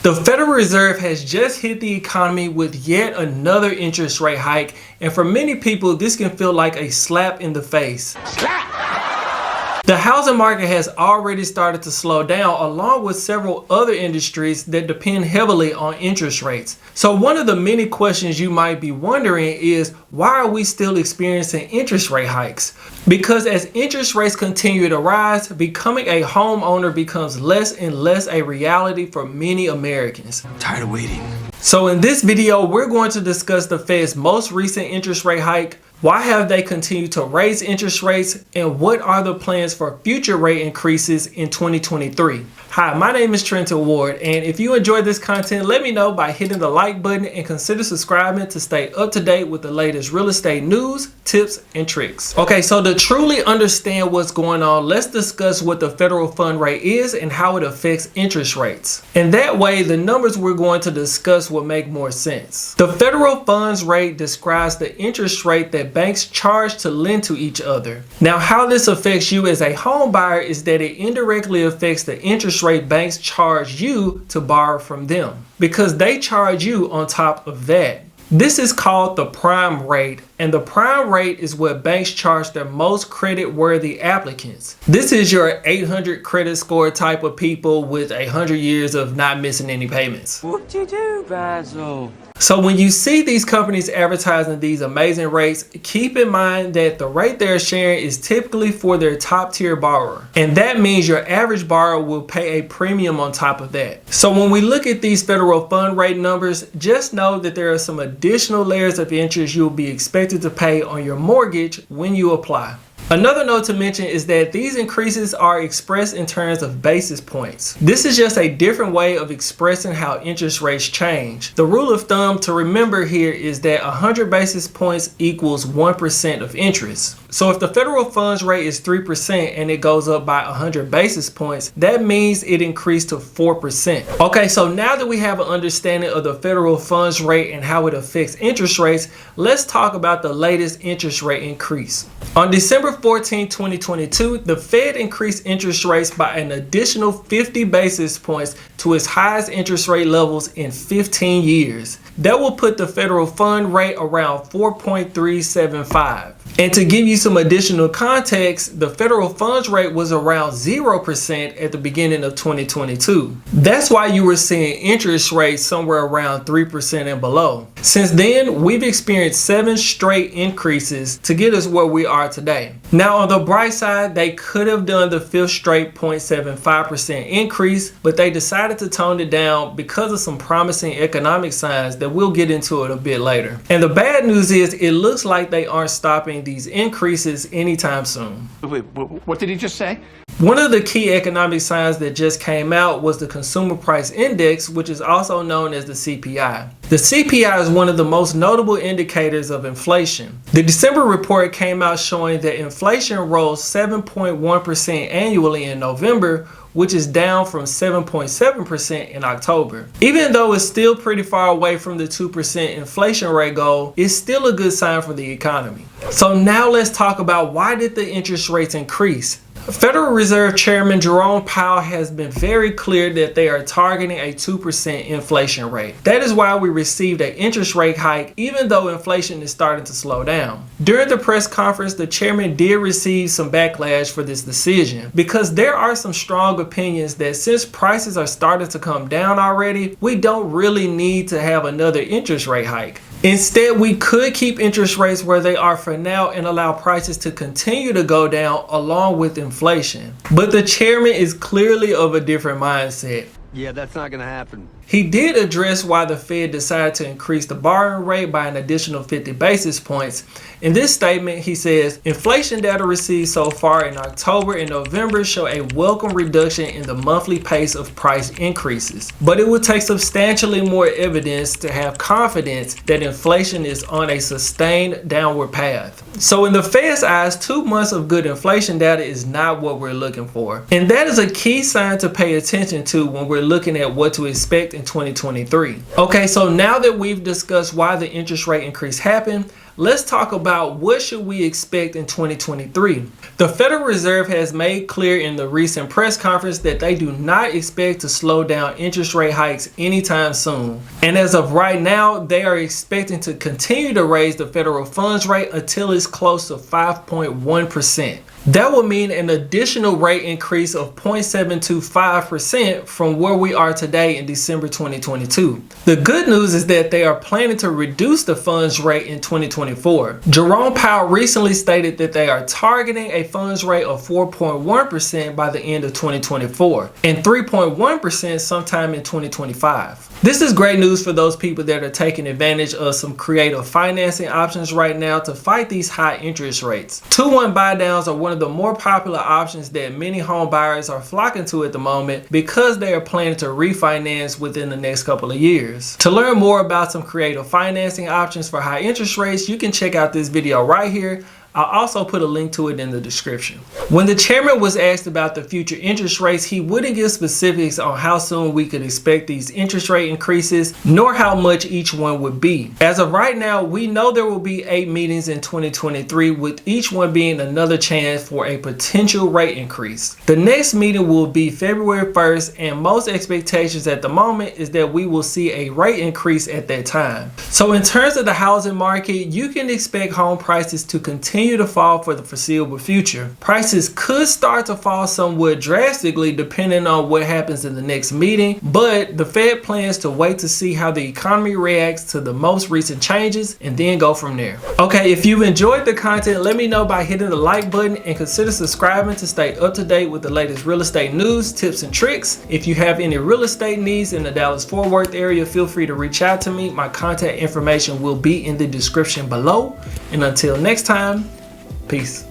The Federal Reserve has just hit the economy with yet another interest rate hike, and for many people, this can feel like a slap in the face. The housing market has already started to slow down, along with several other industries that depend heavily on interest rates. So one of the many questions you might be wondering is, why are we still experiencing interest rate hikes? Because as interest rates continue to rise, becoming a homeowner becomes less and less a reality for many Americans. I'm tired of waiting. So in this video, we're going to discuss the Fed's most recent interest rate hike. Why have they continued to raise interest rates, and what are the plans for future rate increases in 2023? Hi, my name is Trenten Ward, and if you enjoyed this content, let me know by hitting the like button and consider subscribing to stay up to date with the latest real estate news, tips, and tricks. Okay, so to truly understand what's going on, let's discuss what the federal fund rate is and how it affects interest rates. And that way, the numbers we're going to discuss will make more sense. The federal funds rate describes the interest rate that banks charge to lend to each other. Now, how this affects you as a home buyer is that it indirectly affects the interest rate banks charge you to borrow from them, because they charge you on top of that. This is called the prime rate, and the prime rate is what banks charge their most credit-worthy applicants. This is your 800 credit score type of people with 100 years of not missing any payments. What'd you do, Basil? So when you see these companies advertising these amazing rates, keep in mind that the rate they're sharing is typically for their top tier borrower. And that means your average borrower will pay a premium on top of that. So when we look at these federal fund rate numbers, just know that there are some additional layers of interest you'll be expected to pay on your mortgage when you apply. Another note to mention is that these increases are expressed in terms of basis points. This is just a different way of expressing how interest rates change. The rule of thumb to remember here is that 100 basis points equals 1% of interest. So if the federal funds rate is 3% and it goes up by 100 basis points, that means it increased to 4%. Okay, so now that we have an understanding of the federal funds rate and how it affects interest rates, let's talk about the latest interest rate increase. On December 14, 2022, the Fed increased interest rates by an additional 50 basis points to its highest interest rate levels in 15 years. That will put the federal fund rate around 4.375. And to give you some additional context, the federal funds rate was around 0% at the beginning of 2022. That's why you were seeing interest rates somewhere around 3% and below. Since then, we've experienced 7 straight increases to get us where we are today. Now, on the bright side, they could have done the 5th straight 0.75% increase, but they decided to tone it down because of some promising economic signs that we'll get into it a bit later. And the bad news is it looks like they aren't stopping these increases anytime soon. Wait, what did he just say? One of the key economic signs that just came out was the Consumer Price Index, which is also known as the CPI. The CPI is one of the most notable indicators of inflation. The December report came out showing that inflation rose 7.1% annually in November, which is down from 7.7% in October. Even though it's still pretty far away from the 2% inflation rate goal, it's still a good sign for the economy. So now let's talk about, why did the interest rates increase? Federal Reserve Chairman Jerome Powell has been very clear that they are targeting a 2% inflation rate. That is why we received an interest rate hike, even though inflation is starting to slow down. During the press conference, the chairman did receive some backlash for this decision, because there are some strong opinions that since prices are starting to come down already, we don't really need to have another interest rate hike. Instead, we could keep interest rates where they are for now and allow prices to continue to go down along with inflation. But the chairman is clearly of a different mindset. Yeah, that's not gonna happen. He did address why the Fed decided to increase the borrowing rate by an additional 50 basis points. In this statement, he says, inflation data received so far in October and November show a welcome reduction in the monthly pace of price increases. But it would take substantially more evidence to have confidence that inflation is on a sustained downward path. So in the Fed's eyes, 2 months of good inflation data is not what we're looking for. And that is a key sign to pay attention to when we're looking at what to expect in 2023. Okay, so now that we've discussed why the interest rate increase happened, let's talk about what should we expect in 2023. The Federal Reserve has made clear in the recent press conference that they do not expect to slow down interest rate hikes anytime soon. And as of right now, they are expecting to continue to raise the federal funds rate until it's close to 5.1%. That would mean an additional rate increase of 0.725% from where we are today in December 2022. The good news is that they are planning to reduce the funds rate in 2024. Jerome Powell recently stated that they are targeting a funds rate of 4.1% by the end of 2024 and 3.1% sometime in 2025. This is great news for those people that are taking advantage of some creative financing options right now to fight these high interest rates. 2-1 buy downs are one of the more popular options that many home buyers are flocking to at the moment because they are planning to refinance within the next couple of years. To learn more about some creative financing options for high interest rates, you can check out this video right here. I'll also put a link to it in the description. When the chairman was asked about the future interest rates, he wouldn't give specifics on how soon we could expect these interest rate increases, nor how much each one would be. As of right now, we know there will be 8 meetings in 2023, with each one being another chance for a potential rate increase. The next meeting will be February 1st, and most expectations at the moment is that we will see a rate increase at that time. So in terms of the housing market, you can expect home prices to continue to fall for the foreseeable future. Prices could start to fall somewhat drastically depending on what happens in the next meeting, but the Fed plans to wait to see how the economy reacts to the most recent changes and then go from there. Okay, if you've enjoyed the content, let me know by hitting the like button and consider subscribing to stay up to date with the latest real estate news, tips, and tricks. If you have any real estate needs in the Dallas-Fort Worth area, feel free to reach out to me. My contact information will be in the description below. And until next time, peace.